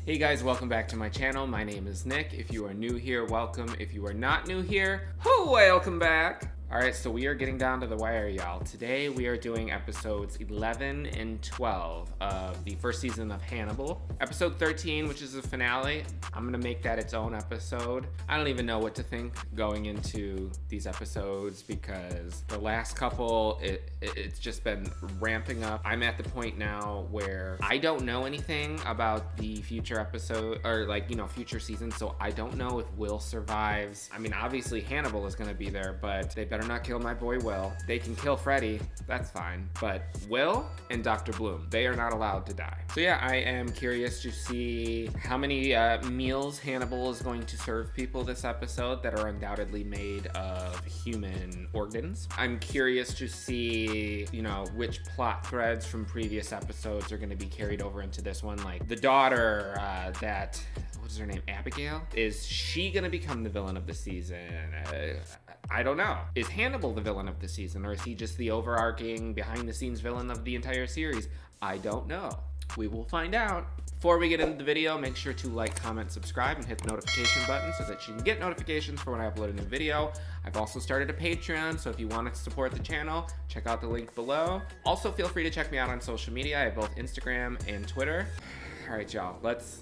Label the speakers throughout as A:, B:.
A: Hey guys, welcome back to my channel. My name is Nick. If you are new here, welcome. If you are not new here, welcome back. Alright, so we are getting down to the wire, y'all. Today we are doing episodes 11 and 12 of the first season of Hannibal. Episode 13, which is the finale, I'm gonna make that its own episode. I don't even know what to think going into these episodes because the last couple, it's just been ramping up. I'm at the point now where I don't know anything about the future episode, or future seasons, so I don't know if Will survives. I mean, obviously Hannibal is gonna be there, but they better not kill my boy Will. They can kill Freddy, that's fine. But Will and Dr. Bloom, they are not allowed to die. So yeah, I am curious to see how many meals Hannibal is going to serve people this episode that are undoubtedly made of human organs. I'm curious to see, which plot threads from previous episodes are gonna be carried over into this one. Like the daughter what's her name, Abigail? Is she gonna become the villain of the season? I don't know. Is Hannibal the villain of the season, or is he just the overarching behind-the-scenes villain of the entire series? I don't know. We will find out. Before we get into the video, make sure to like, comment, subscribe, and hit the notification button so that you can get notifications for when I upload a new video. I've also started a Patreon, so if you want to support the channel, check out the link below. Also, feel free to check me out on social media. I have both Instagram and Twitter. All right, y'all. Let's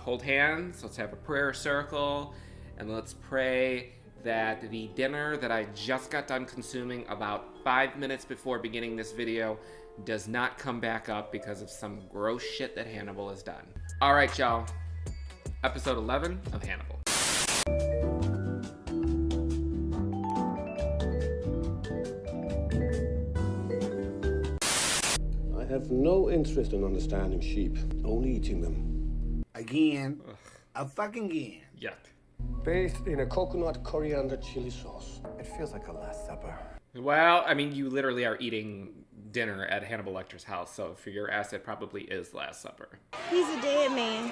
A: hold hands. Let's have a prayer circle, and let's pray that the dinner that I just got done consuming about 5 minutes before beginning this video does not come back up because of some gross shit that Hannibal has done. All right, y'all. Episode 11 of Hannibal.
B: I have no interest in understanding sheep, only eating them.
C: Again. Again.
A: Yuck.
B: Bathed in a coconut coriander chili sauce.
C: It feels like a Last Supper.
A: Well, I mean, you literally are eating dinner at Hannibal Lecter's house, so for your ass, it probably is Last Supper.
D: He's a dead man.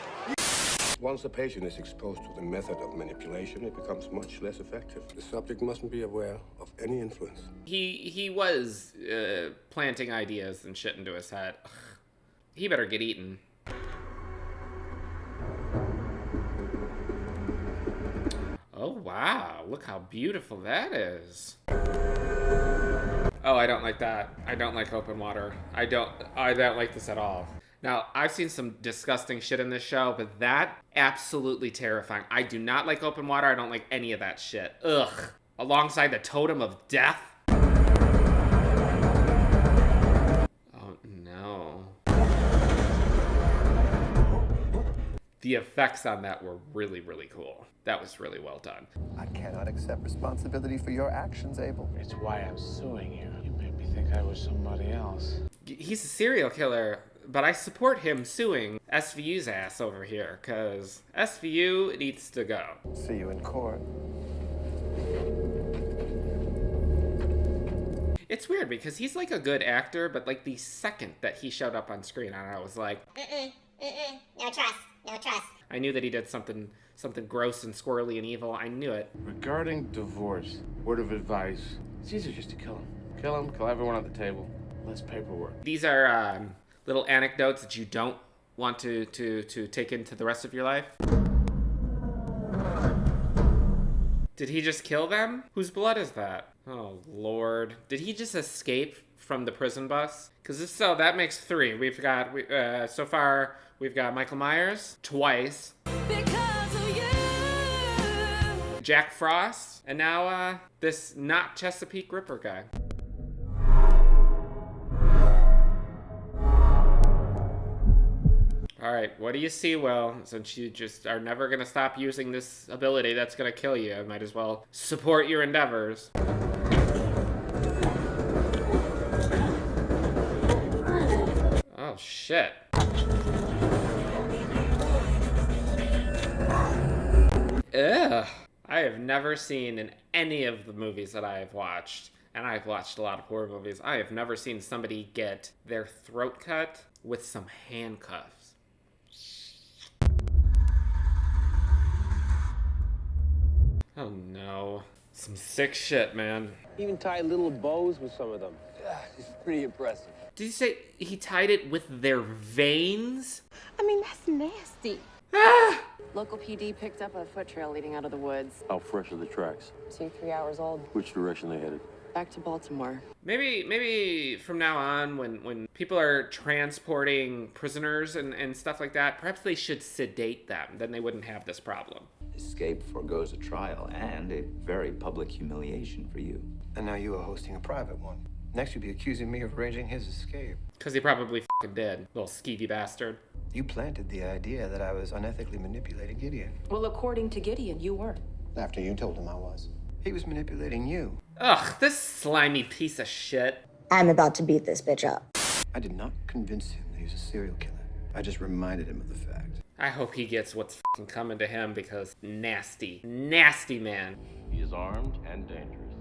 B: Once a patient is exposed to the method of manipulation, it becomes much less effective. The subject mustn't be aware of any influence.
A: He was planting ideas and shit into his head. Ugh. He better get eaten. Oh, wow. Look how beautiful that is. Oh, I don't like that. I don't like open water. I don't like this at all. Now, I've seen some disgusting shit in this show, but that, absolutely terrifying. I do not like open water. I don't like any of that shit. Ugh. Alongside the totem of death. Oh, no. The effects on that were really, really cool. That was really well done.
E: I cannot accept responsibility for your actions, Abel.
F: It's why I'm suing you. You made me think I was somebody else.
A: He's a serial killer, but I support him suing SVU's ass over here, because SVU needs to go.
E: See you in court.
A: It's weird, because he's like a good actor, but like the second that he showed up on screen, I was like,
D: No trust. No trust.
A: I knew that he did something gross and squirrely and evil. I knew it.
F: Regarding divorce, word of advice, it's easier just to kill him. Kill him, kill everyone at the table. Less paperwork.
A: These are little anecdotes that you don't want to take into the rest of your life. Did he just kill them? Whose blood is that? Oh, Lord. Did he just escape from the prison bus? Because if so, that makes 3. We've got, so far, we've got Michael Myers twice. Because of you. Jack Frost. And now, this not Chesapeake Ripper guy. Alright, what do you see, Will? Since you just are never gonna stop using this ability that's gonna kill you, I might as well support your endeavors. Oh, shit. Ugh. I have never seen in any of the movies that I have watched, and I've watched a lot of horror movies, I have never seen somebody get their throat cut with some handcuffs. Oh no. Some sick shit, man.
G: Even tie little bows with some of them. Yeah, it's pretty impressive.
A: Did you say he tied it with their veins?
G: I mean, that's nasty.
A: Ah!
H: Local PD picked up a foot trail leading out of the woods.
I: How fresh are the tracks?
H: 2-3 hours old.
I: Which direction they headed?
H: Back to Baltimore.
A: Maybe from now on, when people are transporting prisoners and stuff like that, perhaps they should sedate them. Then they wouldn't have this problem.
J: Escape forgoes a trial and a very public humiliation for you.
C: And now you are hosting a private one. Next, you'll be accusing me of arranging his escape.
A: Because he probably f***ing did, little skeevy bastard.
C: You planted the idea that I was unethically manipulating Gideon.
H: Well, according to Gideon, you weren't.
C: After you told him I was. He was manipulating you.
A: Ugh, this slimy piece of shit.
D: I'm about to beat this bitch up.
C: I did not convince him that he was a serial killer. I just reminded him of the fact.
A: I hope he gets what's f***ing coming to him because nasty, nasty man.
I: He is armed and dangerous.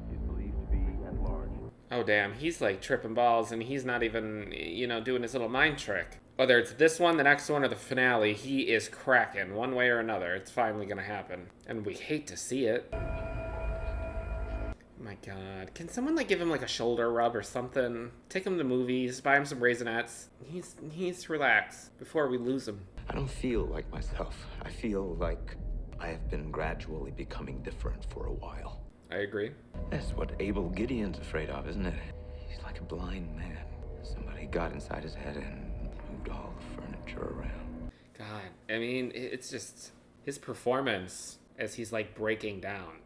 I: He is believed to be at large.
A: Oh damn, he's like tripping balls and he's not even, doing his little mind trick. Whether it's this one, the next one, or the finale, he is cracking one way or another. It's finally gonna happen. And we hate to see it. My god. Can someone give him a shoulder rub or something? Take him to movies, buy him some Raisinets. He needs to relax before we lose him.
J: I don't feel like myself. I feel like I have been gradually becoming different for a while.
A: I agree.
J: That's what Abel Gideon's afraid of, isn't it? He's like a blind man. Somebody got inside his head and moved all the furniture around.
A: God, I mean, it's just his performance as he's breaking down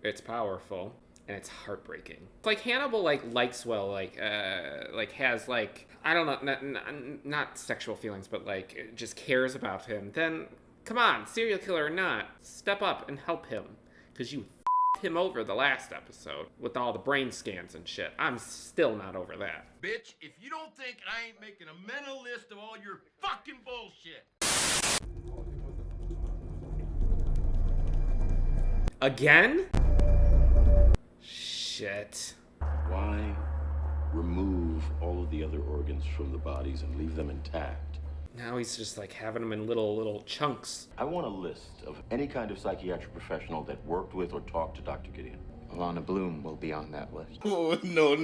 A: it's powerful and it's heartbreaking. It's like Hannibal likes Will, has I don't know, not sexual feelings, but just cares about him. Then come on, serial killer or not, step up and help him because you him over the last episode with all the brain scans and shit. I'm still not over that.
K: Bitch, if you don't think I ain't making a mental list of all your fucking bullshit.
A: Again? Shit.
I: Why remove all of the other organs from the bodies and leave them intact?
A: Now he's just having them in little chunks.
I: I want a list of any kind of psychiatric professional that worked with or talked to Dr. Gideon.
J: Alana Bloom will be on that list.
K: Oh, no.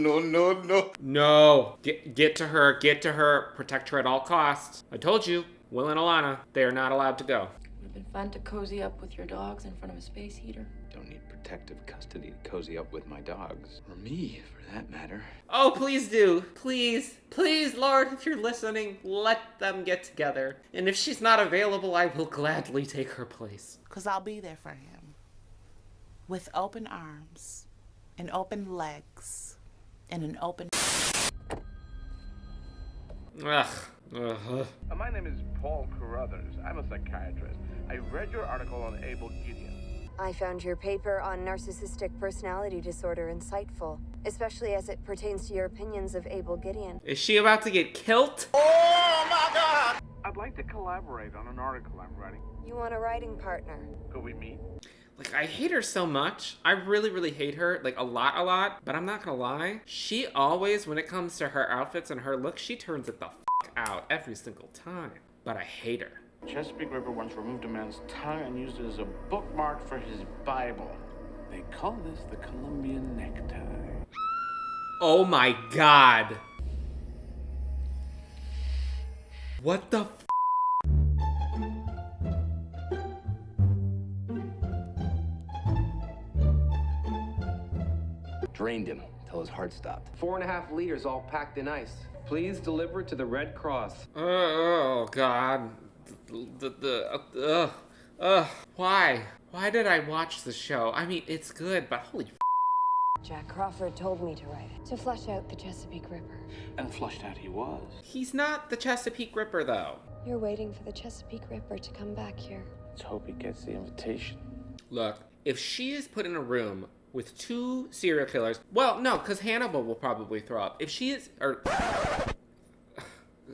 A: No. Get to her. Get to her. Protect her at all costs. I told you, Will and Alana, they are not allowed to go.
H: Would have been fun to cozy up with your dogs in front of a space heater.
J: Don't need protective custody to cozy up with my dogs. Or me, for that matter.
A: Oh, please do. Please, Lord, if you're listening, let them get together. And if she's not available, I will gladly take her place.
L: Because I'll be there for him. With open arms, and open legs, and an open...
A: Ugh.
F: My name is Paul Carruthers. I'm a psychiatrist. I read your article on Abel Gideon.
M: I found your paper on narcissistic personality disorder insightful, especially as it pertains to your opinions of Abel Gideon.
A: Is she about to get killed?
K: Oh my god!
F: I'd like to collaborate on an article I'm writing.
M: You want a writing partner?
F: Could we meet?
A: I hate her so much. I really hate her, a lot. But I'm not gonna lie. She always, when it comes to her outfits and her look, she turns it the f*** out every single time. But I hate her.
F: Chesapeake Ripper once removed a man's tongue and used it as a bookmark for his Bible. They call this the Colombian necktie.
A: Oh my god. What the f***?
J: Drained him till his heart stopped.
N: 4.5 liters all packed in ice. Please deliver to the Red Cross.
A: Oh god. Why? Why did I watch the show? I mean, it's good, but holy f***.
M: Jack Crawford told me to write it, to flush out the Chesapeake Ripper.
F: And flushed out he was.
A: He's not the Chesapeake Ripper, though.
M: You're waiting for the Chesapeake Ripper to come back here.
F: Let's hope he gets the invitation.
A: Look, if she is put in a room with 2 serial killers, well, no, because Hannibal will probably throw up. If she is,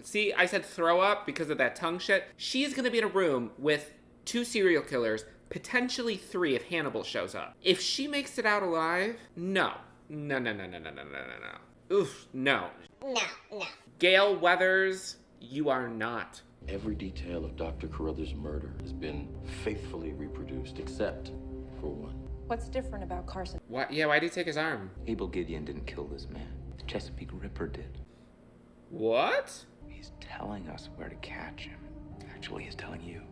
A: see, I said throw up because of that tongue shit. She is going to be in a room with 2 serial killers, potentially 3 if Hannibal shows up. If she makes it out alive, no. Oof, no.
D: No.
A: Gail Weathers, you are not.
I: Every detail of Dr. Carruthers' murder has been faithfully reproduced, except for one.
H: What's different about Carson?
A: Why did he take his arm?
J: Abel Gideon didn't kill this man. The Chesapeake Ripper did.
A: What?
J: He's telling us where to catch him. Actually, he's telling you.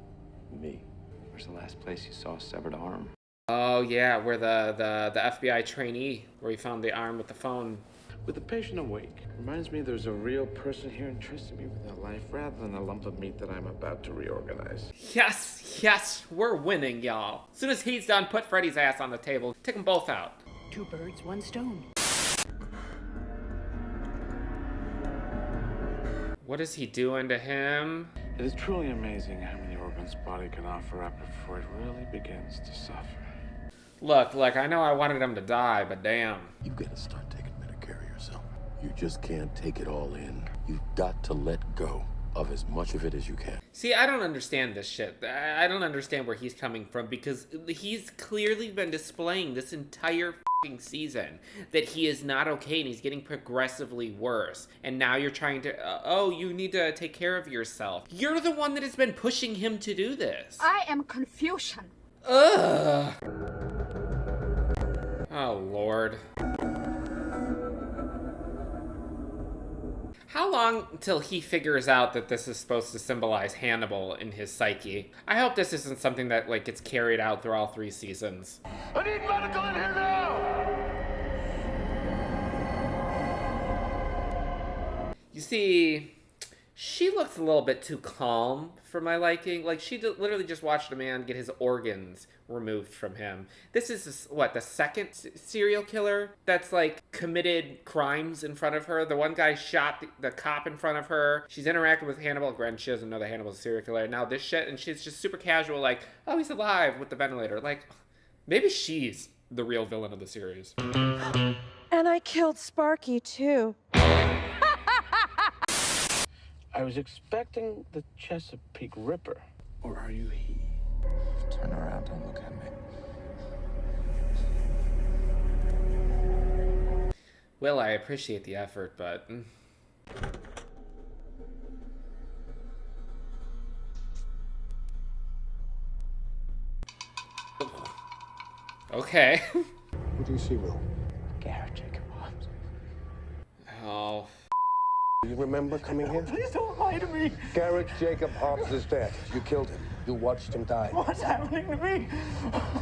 I: Me.
J: Where's the last place you saw a severed arm?
A: Oh yeah, where the FBI trainee, where he found the arm with the phone.
F: With the patient awake, reminds me there's a real person here entrusting me with their life rather than a lump of meat that I'm about to reorganize.
A: Yes, we're winning, y'all. As soon as he's done, put Freddy's ass on the table. Take them both out.
O: 2 birds, 1 stone.
A: What is he doing to him?
F: It is truly amazing how many organs body can offer up before it really begins to suffer.
A: Look, I know I wanted him to die, but damn.
I: You gotta start taking better care of yourself. You just can't take it all in. You've got to let go of as much of it as you can.
A: See, I don't understand this shit. I don't understand where he's coming from, because he's clearly been displaying this entire fucking season that he is not okay and he's getting progressively worse. And now you're trying to, oh, you need to take care of yourself. You're the one that has been pushing him to do this.
G: I am Confucian.
A: Ugh. Oh, Lord. How long until he figures out that this is supposed to symbolize Hannibal in his psyche? I hope this isn't something that, gets carried out through all 3 seasons.
K: I need medical in here now!
A: You see, she looks a little bit too calm for my liking. She literally just watched a man get his organs removed from him. This is, the second serial killer that's, committed crimes in front of her? The one guy shot the cop in front of her. She's interacting with Hannibal. Granted, she doesn't know that Hannibal's a serial killer. Now this shit, and she's just super casual, oh, he's alive with the ventilator. Maybe she's the real villain of the series.
P: And I killed Sparky, too.
F: I was expecting the Chesapeake Ripper. Or are you he?
J: Turn around, don't look at me.
A: Well, I appreciate the effort, but... Okay.
B: What do you see, Will?
J: Garrett Jacob Hobbs.
A: Oh.
B: Do you remember coming here?
K: Please don't lie to me.
B: Garrett Jacob Hobbs is dead. You killed him. You watched him die.
K: What's happening to me?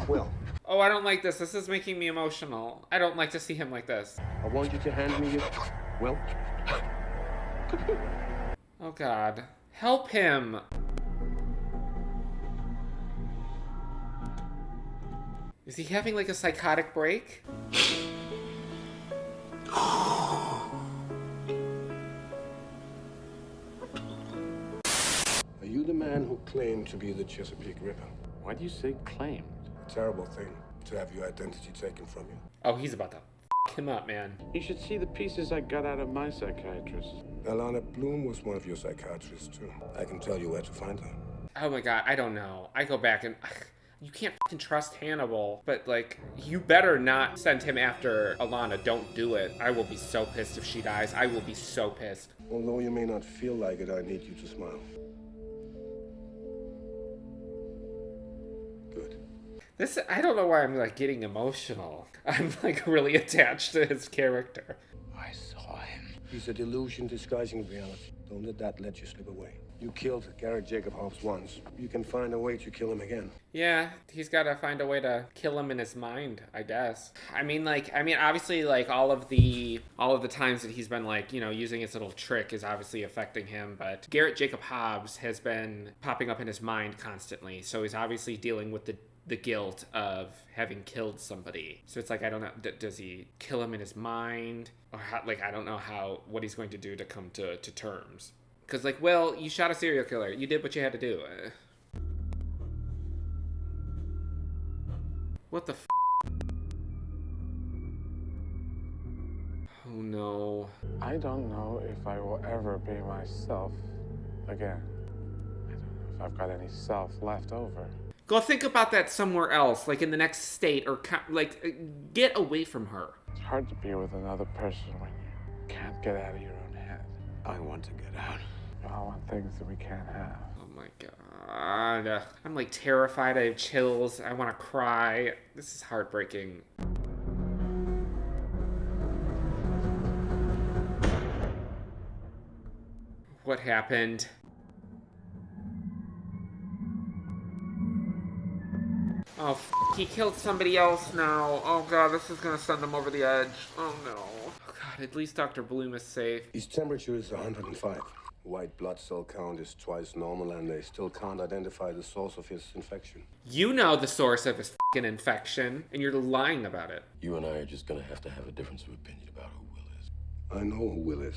B: Will.
A: Oh, I don't like this. This is making me emotional. I don't like to see him like this.
B: I want you to hand me your... Will?
A: Oh, God. Help him. Is he having, a psychotic break?
B: Are you the man who claimed to be the Chesapeake Ripper?
F: Why do you say claimed?
B: A terrible thing to have your identity taken from you.
A: Oh, he's about to f him up, man.
F: You should see the pieces I got out of my psychiatrist.
B: Alana Bloom was one of your psychiatrists, too. I can tell you where to find her.
A: Oh my God, I don't know. I go back and... You can't f***ing trust Hannibal, but, you better not send him after Alana. Don't do it. I will be so pissed if she dies. I will be so pissed.
B: Although you may not feel like it, I need you to smile. Good.
A: This, I don't know why I'm, getting emotional. I'm, really attached to his character.
J: I saw him.
B: He's a delusion disguising reality. Don't let that let you slip away. You killed Garrett Jacob Hobbs once. You can find a way to kill him again.
A: Yeah, he's got to find a way to kill him in his mind, I guess. I mean, obviously, all of the times that he's been, using his little trick is obviously affecting him, but Garrett Jacob Hobbs has been popping up in his mind constantly, so he's obviously dealing with the guilt of having killed somebody. So it's I don't know, does he kill him in his mind? Or how, I don't know what he's going to do to come to terms. Because, well, you shot a serial killer. You did what you had to do. What the f***? Oh, no.
F: I don't know if I will ever be myself again. I don't know if I've got any self left over.
A: Go think about that somewhere else, in the next state, or, get away from her.
F: It's hard to be with another person when you can't get out of your own head.
B: I want to get out.
F: We all want things that we can't have.
A: Oh my God. I'm terrified. I have chills. I want to cry. This is heartbreaking. what happened. Oh, he killed somebody else now. Oh god, this is gonna send him over the edge. Oh no. Oh god, at least Dr. Bloom is safe.
B: His temperature is 105. White blood cell count is twice normal, and they still can't identify the source of his infection.
A: You know the source of his fucking infection, and you're lying about it.
I: You and I are just gonna have to have a difference of opinion about who Will is.
B: I know who Will is,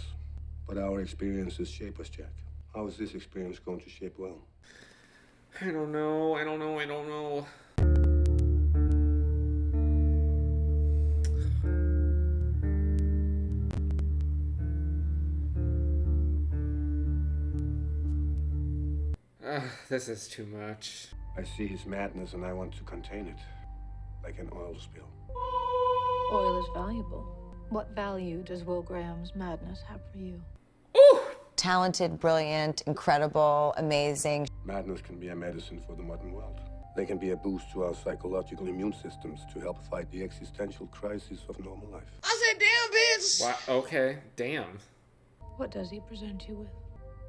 B: but our experiences shape us, Jack. How is this experience going to shape Will?
A: I don't know. I don't know. This is too much.
B: I see his madness and I want to contain it, like an oil spill.
Q: Oil is valuable. What value does Will Graham's madness have for you?
A: Ooh!
R: Talented, brilliant, incredible, amazing.
B: Madness can be a medicine for the modern world. They can be a boost to our psychological immune systems to help fight the existential crisis of normal life.
K: I said, damn, bitch!
A: Wow, okay, damn.
Q: What does he present you with?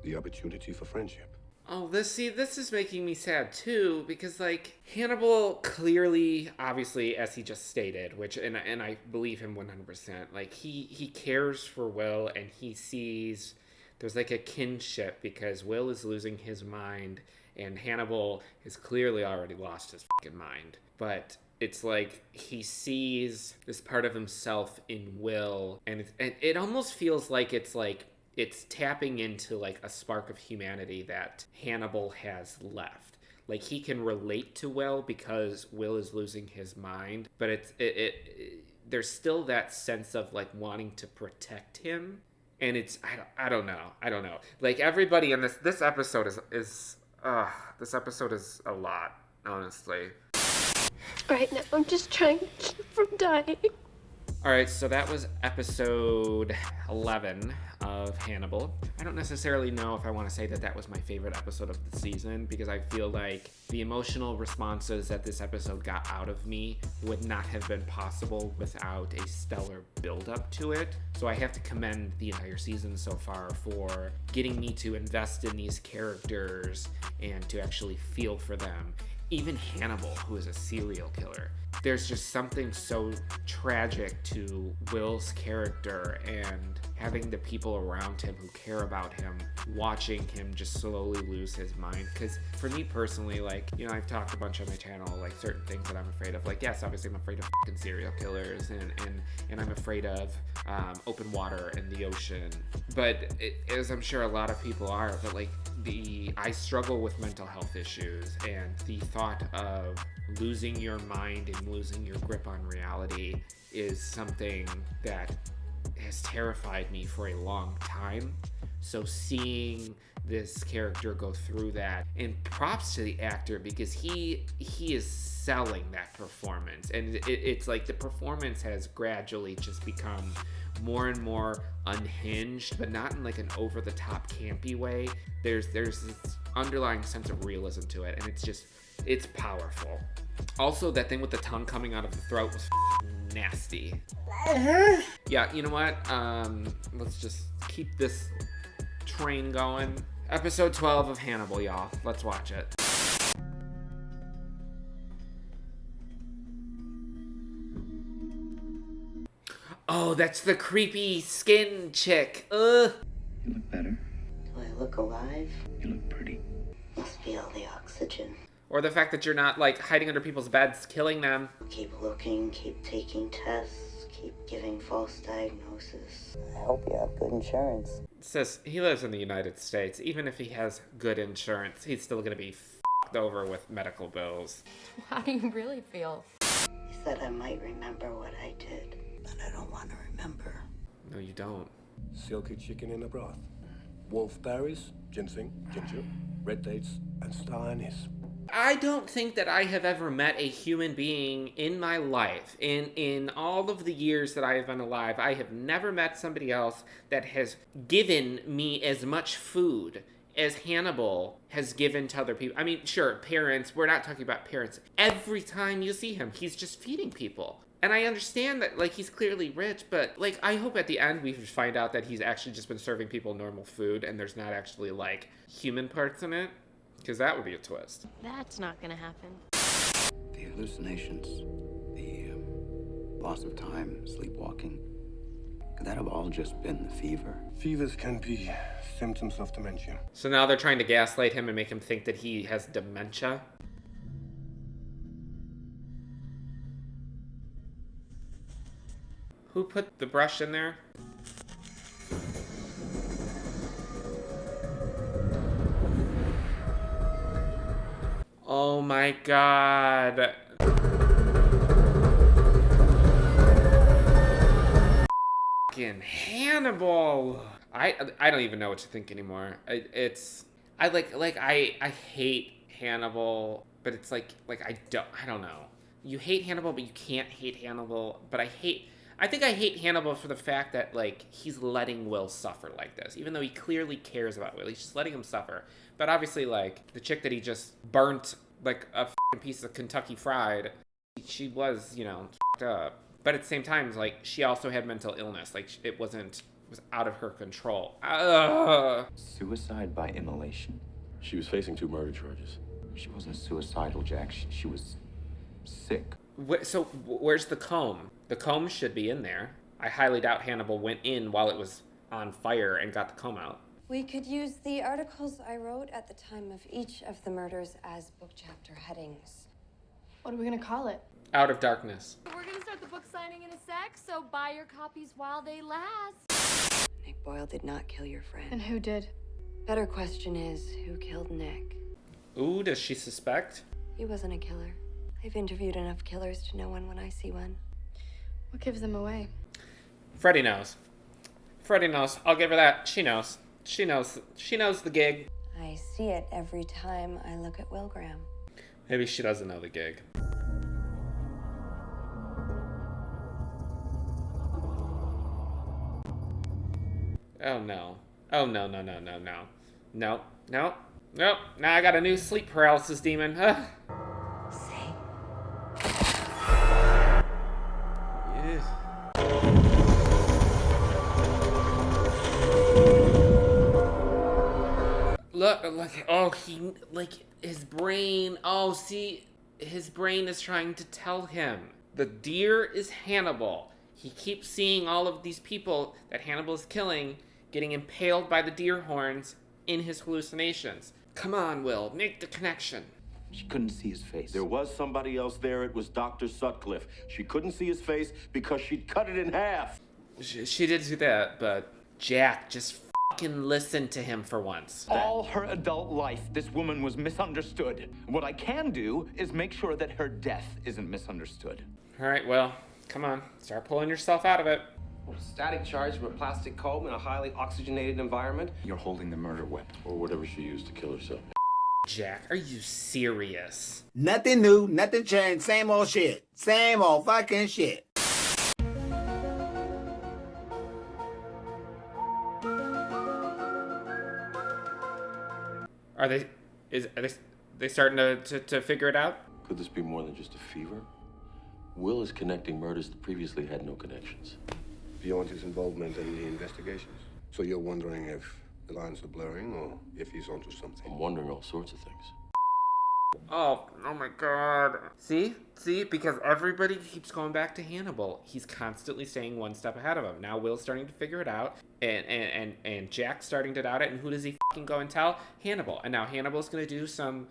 B: The opportunity for friendship.
A: Oh, this is making me sad too, because like Hannibal clearly, obviously, as he just stated, which and I believe him 100%. Like he cares for Will, and he sees there's like a kinship because Will is losing his mind, and Hannibal has clearly already lost his fucking mind. But it's like he sees this part of himself in Will, and it almost feels like it's tapping into like a spark of humanity that Hannibal has left. Like he can relate to Will because Will is losing his mind, but there's still that sense of like wanting to protect him, and it's I don't know. Like everybody in this episode is this episode is a lot, honestly.
G: Right now, I'm just trying to keep from dying.
A: All right, so that was episode 11 of Hannibal. I don't necessarily know if I want to say that was my favorite episode of the season, because I feel like the emotional responses that this episode got out of me would not have been possible without a stellar build-up to it. So I have to commend the entire season so far for getting me to invest in these characters and to actually feel for them. Even Hannibal, who is a serial killer. There's just something so tragic to Will's character, and having the people around him who care about him, watching him just slowly lose his mind. Because for me personally, like, you know, I've talked a bunch on my channel, like certain things that I'm afraid of. Like, yes, obviously I'm afraid of fucking serial killers, and I'm afraid of open water and the ocean. But as I'm sure a lot of people are, but like I struggle with mental health issues, and the thought of losing your mind and losing your grip on reality is something that has terrified me for a long time. So seeing this character go through that, and props to the actor, because he is selling that performance, and it's like the performance has gradually just become more and more unhinged, but not in like an over-the-top campy way. There's this underlying sense of realism to it, and it's powerful. Also, that thing with the tongue coming out of the throat was nasty. Yeah, you know what? Let's just keep this train going. Episode 12 of Hannibal, y'all. Let's watch it. Oh, that's the creepy skin chick. Ugh.
C: You look better.
D: Do I look alive?
C: You look pretty.
D: Must be all the oxygen.
A: Or the fact that you're not, like, hiding under people's beds, killing them.
D: Keep looking, keep taking tests, keep giving false diagnosis. I hope you have good insurance.
A: Sis, he lives in the United States. Even if he has good insurance, he's still gonna be f***ed over with medical bills.
Q: How do you really feel?
D: He said I might remember what I did, but I don't want to remember.
A: No, you don't.
B: Silky chicken in a broth. Wolfberries, ginseng, ginger, red dates, and star anise.
A: I don't think that I have ever met a human being in my life. In all of the years that I have been alive, I have never met somebody else that has given me as much food as Hannibal has given to other people. I mean, sure, parents, we're not talking about parents. Every time you see him, he's just feeding people. And I understand that, like, he's clearly rich, but, like, I hope at the end we find out that he's actually just been serving people normal food and there's not actually, like, human parts in it. Because that would be a twist.
S: That's not gonna happen.
J: The hallucinations, the loss of time, sleepwalking, could that have all just been the fever?
B: Fevers can be symptoms of dementia.
A: So now they're trying to gaslight him and make him think that he has dementia. Who put the brush in there? Oh my god. Fucking Hannibal. I don't even know what to think anymore. I hate Hannibal, but it's like I don't know. You hate Hannibal, but you can't hate Hannibal. But I think I hate Hannibal for the fact that, like, he's letting Will suffer like this. Even though he clearly cares about Will, he's just letting him suffer. But obviously, like, the chick that he just burnt, like, a fucking piece of Kentucky Fried, she was, you know, fucked up. But at the same time, like, she also had mental illness. Like, it was out of her control.
J: Suicide by immolation?
I: She was facing 2 murder charges.
J: She wasn't suicidal, Jack. She was sick.
A: So where's the comb? The comb should be in there. I highly doubt Hannibal went in while it was on fire and got the comb out.
M: We could use the articles I wrote at the time of each of the murders as book chapter headings.
H: What are we gonna call it?
A: Out of Darkness.
S: We're gonna start the book signing in a sec, so buy your copies while they last.
M: Nick Boyle did not kill your friend.
H: And who did?
M: Better question is, who killed Nick?
A: Ooh, does she suspect?
M: He wasn't a killer. I've interviewed enough killers to know one when I see one.
H: What gives them away?
A: Freddie knows. Freddie knows. I'll give her that. She knows. She knows the gig.
M: I see it every time I look at Will Graham.
A: Maybe she doesn't know the gig. Oh no. Oh no. Nope. Now I got a new sleep paralysis demon. Ugh. Yes. Look, oh, his brain, oh, see, his brain is trying to tell him. The deer is Hannibal. He keeps seeing all of these people that Hannibal is killing getting impaled by the deer horns in his hallucinations. Come on, Will, make the connection.
J: She couldn't see his face.
I: There was somebody else there. It was Dr. Sutcliffe. She couldn't see his face because she'd cut it in half.
A: She did do that, but Jack, just fucking listen to him for once.
J: All her adult life, this woman was misunderstood. What I can do is make sure that her death isn't misunderstood.
A: All right, well, come on. Start pulling yourself out of it.
N: Static charge from a plastic comb in a highly oxygenated environment.
J: You're holding the murder weapon.
I: Or whatever she used to kill herself.
A: Jack, are you serious?
T: Nothing new, nothing changed, same old shit. Same old fucking shit.
A: Are they starting to figure it out?
I: Could this be more than just a fever? Will is connecting murders that previously had no connections.
B: Beyond his involvement in the investigations. So you're wondering if the lines are blurring or if he's onto something?
I: I'm wondering all sorts of things.
A: Oh my god. See, because everybody keeps going back to Hannibal. He's constantly staying one step ahead of him. Now Will's starting to figure it out, and Jack's starting to doubt it, and who does he fucking go and tell? Hannibal. And now Hannibal's gonna do some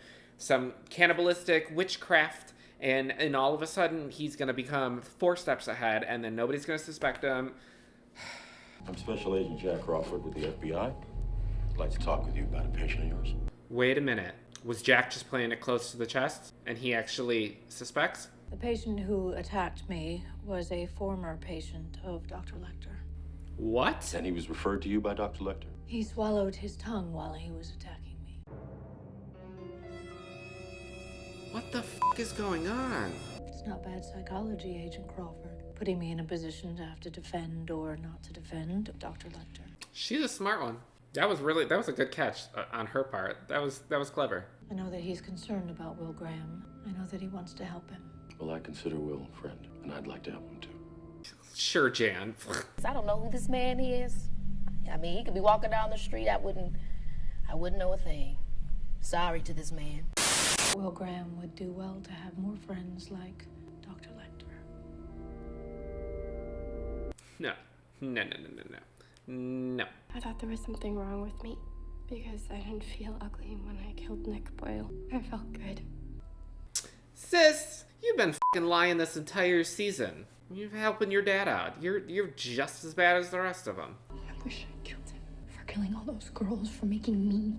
A: cannibalistic witchcraft, and all of a sudden he's gonna become 4 steps ahead, and then nobody's gonna suspect him.
I: I'm Special Agent Jack Crawford with the FBI. I'd like to talk with you about a patient of yours.
A: Wait a minute. Was Jack just playing it close to the chest, and he actually suspects?
Q: The patient who attacked me was a former patient of Dr. Lecter.
A: What?
I: And he was referred to you by Dr. Lecter?
Q: He swallowed his tongue while he was attacking me.
A: What the f*** is going on?
Q: It's not bad psychology, Agent Crawford. Putting me in a position to have to defend or not to defend Dr. Lecter.
A: She's a smart one. That was a good catch on her part. That was clever.
Q: I know that he's concerned about Will Graham. I know that he wants to help him.
I: Well, I consider Will a friend. and I'd like to help him too.
A: Sure, Jan.
U: I don't know who this man is. I mean, he could be walking down the street. I wouldn't know a thing. Sorry to this man.
Q: Will Graham would do well to have more friends like Dr. Lecter.
A: No. No.
G: I thought there was something wrong with me because I didn't feel ugly when I killed Nick Boyle. I felt good.
A: Sis, you've been fucking lying this entire season. You're helping your dad out. You're just as bad as the rest of them.
Q: I wish I killed him for killing all those girls, for making me.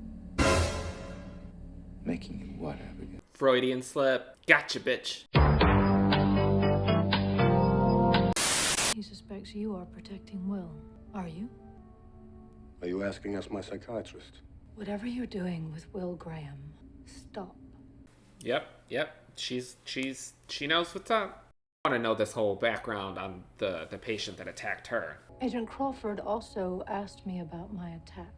J: Making you what, Abigail?
A: Freudian slip. Gotcha, bitch.
Q: He suspects you are protecting Will. Are you?
B: Are you asking us, my psychiatrist?
Q: Whatever you're doing with Will Graham, stop.
A: Yep. She knows what's up. I want to know this whole background on the patient that attacked her.
Q: Agent Crawford also asked me about my attack.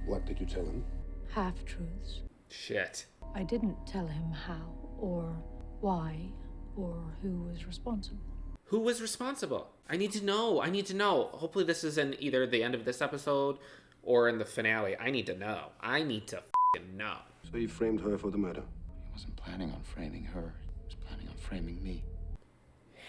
B: What did you tell him?
Q: Half-truths.
A: Shit.
Q: I didn't tell him how, or why, or who was responsible.
A: Who was responsible? I need to know. Hopefully this is in either the end of this episode or in the finale. I need to know. I need to f***ing know.
B: So you framed her for the murder?
I: He wasn't planning on framing her. He was planning on framing me.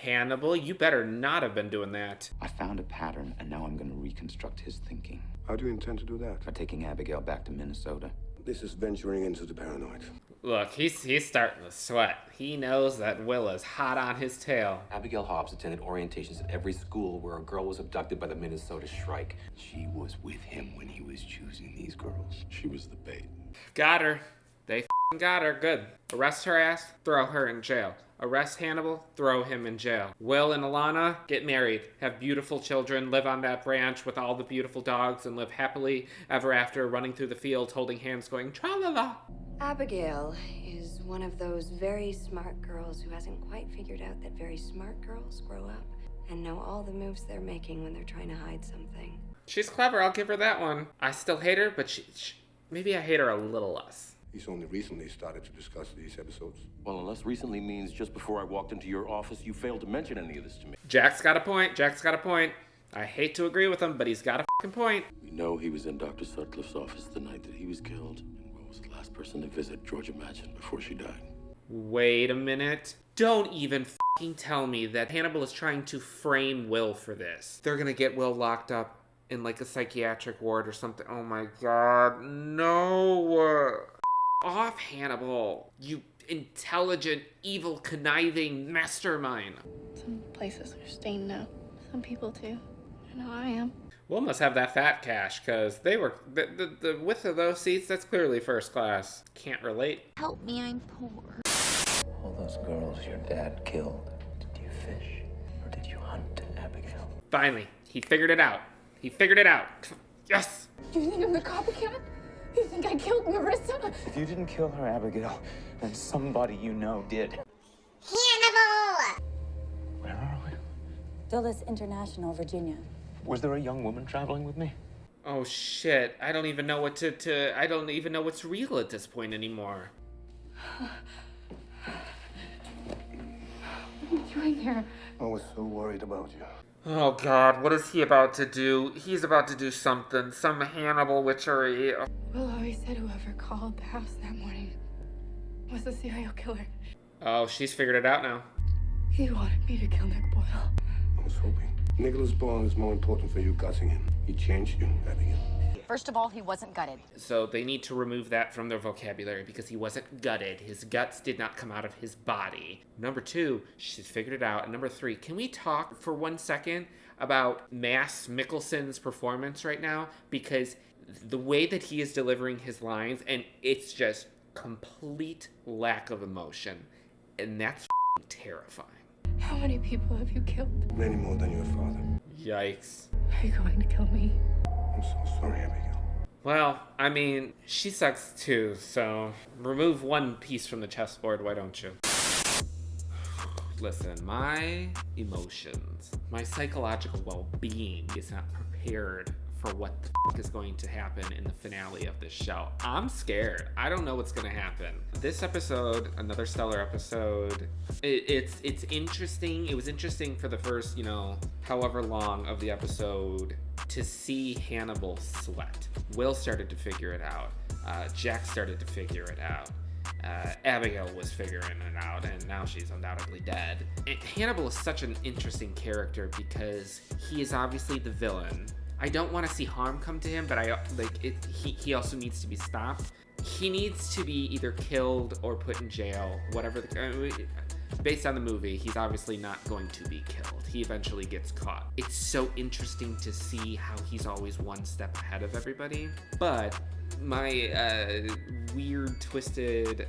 A: Hannibal, you better not have been doing that.
J: I found a pattern, and now I'm going to reconstruct his thinking.
B: How do you intend to do that?
J: By taking Abigail back to Minnesota.
B: This is venturing into the paranoid.
A: Look, he's starting to sweat. He knows that Will is hot on his tail.
N: Abigail Hobbs attended orientations at every school where a girl was abducted by the Minnesota Shrike.
I: She was with him when he was choosing these girls. She was the bait.
A: Got her. They f***ing got her. Good. Arrest her ass, throw her in jail. Arrest Hannibal, throw him in jail. Will and Alana get married, have beautiful children, live on that ranch with all the beautiful dogs, and live happily ever after, running through the fields, holding hands, going tra-la-la.
M: Abigail is one of those very smart girls who hasn't quite figured out that very smart girls grow up and know all the moves they're making when they're trying to hide something.
A: She's clever, I'll give her that one. I still hate her, but maybe I hate her a little less.
B: He's only recently started to discuss these episodes.
I: Well, unless recently means just before I walked into your office, you failed to mention any of this to me.
A: Jack's got a point. I hate to agree with him, but he's got a fucking point.
I: We know he was in Dr. Sutcliffe's office the night that he was killed, and Will was the last person to visit Georgia Mansion before she died.
A: Wait a minute. Don't even fucking tell me that Hannibal is trying to frame Will for this. They're gonna get Will locked up in like a psychiatric ward or something. Oh my god, no. Off, Hannibal, you intelligent, evil, conniving mastermind.
G: Some places are stained now. Some people too. I know I am.
A: Will must have that fat cash, because they were the width of those seats, that's clearly first class. Can't relate.
S: Help me, I'm poor.
J: All those girls your dad killed, did you fish or did you hunt, Abigail?
A: Finally, he figured it out. Yes!
G: Do you think I'm the copycat? You think I killed Marissa?
J: If you didn't kill her, Abigail, then somebody you know did.
S: Hannibal!
J: Where are we?
V: Dulles International, Virginia.
J: Was there a young woman traveling with me?
A: Oh shit, I don't even know what I don't even know what's real at this point anymore.
G: What are you doing here?
B: I was so worried about you.
A: Oh god, what is he about to do? He's about to do something. Some Hannibal witchery.
G: Will always said whoever called the house that morning was a serial killer.
A: Oh, she's figured it out now.
G: He wanted me to kill Nick Boyle.
B: I was hoping. Nicholas Boyle is more important for you gutting him. He changed you, Abigail.
V: First of all, he wasn't gutted.
A: So they need to remove that from their vocabulary because he wasn't gutted. His guts did not come out of his body. Number 2, she's figured it out. And number 3, can we talk for 1 second about Mads Mikkelsen's performance right now? Because the way that he is delivering his lines, and it's just complete lack of emotion. And that's terrifying.
G: How many people have you killed?
B: Many more than your father.
A: Yikes.
G: Are you going to kill me?
B: I'm so sorry, Abigail.
A: Well, I mean, she sucks too, so remove one piece from the chessboard, why don't you? Listen, my emotions, my psychological well-being is not prepared for what the is going to happen in the finale of this show. I'm scared. I don't know what's gonna happen. This episode, another stellar episode. It's interesting. It was interesting for the first, however long of the episode to see Hannibal sweat. Will started to figure it out. Jack started to figure it out. Abigail was figuring it out, and now she's undoubtedly dead. And Hannibal is such an interesting character because he is obviously the villain. I don't want to see harm come to him, but he also needs to be stopped. He needs to be either killed or put in jail, whatever. Based on the movie, he's obviously not going to be killed. He eventually gets caught. It's so interesting to see how he's always one step ahead of everybody. But my weird, twisted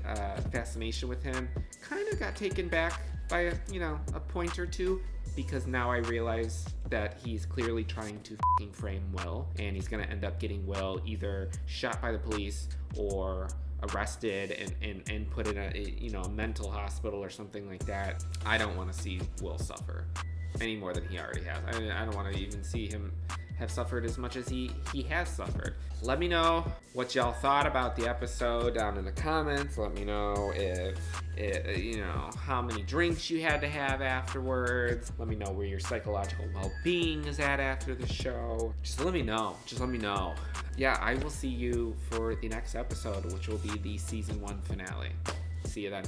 A: fascination with him kind of got taken back by a point or two, because now I realize that he's clearly trying to frame Will, and he's gonna end up getting Will either shot by the police or arrested and put in a mental hospital or something like that. I don't want to see Will suffer any more than he already has. I don't want to even see him have suffered as much as he has suffered. Let me know what y'all thought about the episode down in the comments. Let me know if how many drinks you had to have afterwards. Let me know where your psychological well-being is at after the show. Just let me know. Yeah, I will see you for the next episode, which will be the season 1 finale. See you then.